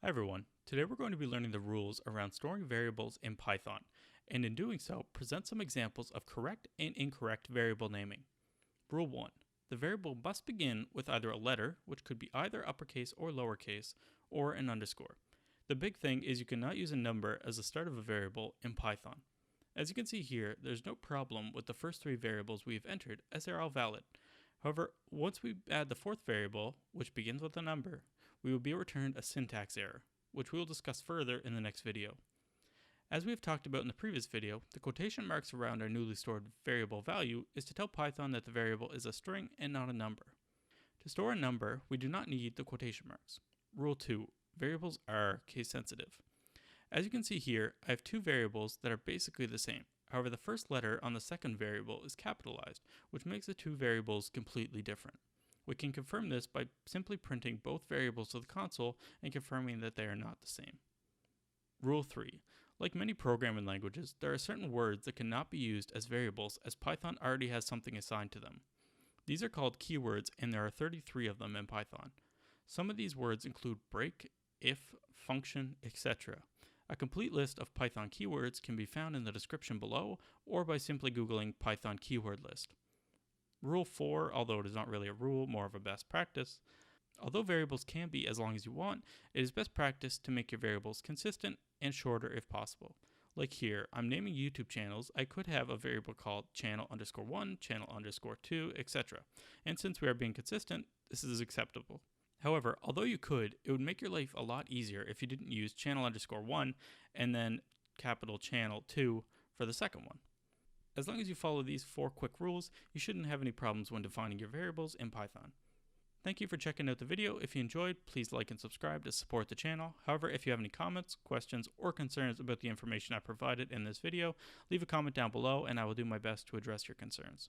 Hi everyone, today we're going to be learning the rules around storing variables in Python, and in doing so, present some examples of correct and incorrect variable naming. Rule 1. The variable must begin with either a letter, which could be either uppercase or lowercase, or an underscore. The big thing is you cannot use a number as the start of a variable in Python. As you can see here, there's no problem with the first three variables we have entered as they're all valid. However, once we add the fourth variable, which begins with a number, we will be returned a syntax error, which we will discuss further in the next video. As we have talked about in the previous video, the quotation marks around our newly stored variable value is to tell Python that the variable is a string and not a number. To store a number, we do not need the quotation marks. Rule 2. Variables are case sensitive. As you can see here, I have two variables that are basically the same. However, the first letter on the second variable is capitalized, which makes the two variables completely different. We can confirm this by simply printing both variables to the console and confirming that they are not the same. Rule 3. Like many programming languages, there are certain words that cannot be used as variables as Python already has something assigned to them. These are called keywords, and there are 33 of them in Python. Some of these words include break, if, function, etc. A complete list of Python keywords can be found in the description below or by simply Googling Python keyword list. Rule 4, although it is not really a rule, more of a best practice. Although variables can be as long as you want, it is best practice to make your variables consistent and shorter if possible. Like here, I'm naming YouTube channels. I could have a variable called channel_1, channel_2, etc. And since we are being consistent, this is acceptable. However, although you could, it would make your life a lot easier if you didn't use channel_1 and then capital channel 2 for the second one. As long as you follow these 4 quick rules, you shouldn't have any problems when defining your variables in Python. Thank you for checking out the video. If you enjoyed, please like and subscribe to support the channel. However, if you have any comments, questions, or concerns about the information I provided in this video, leave a comment down below and I will do my best to address your concerns.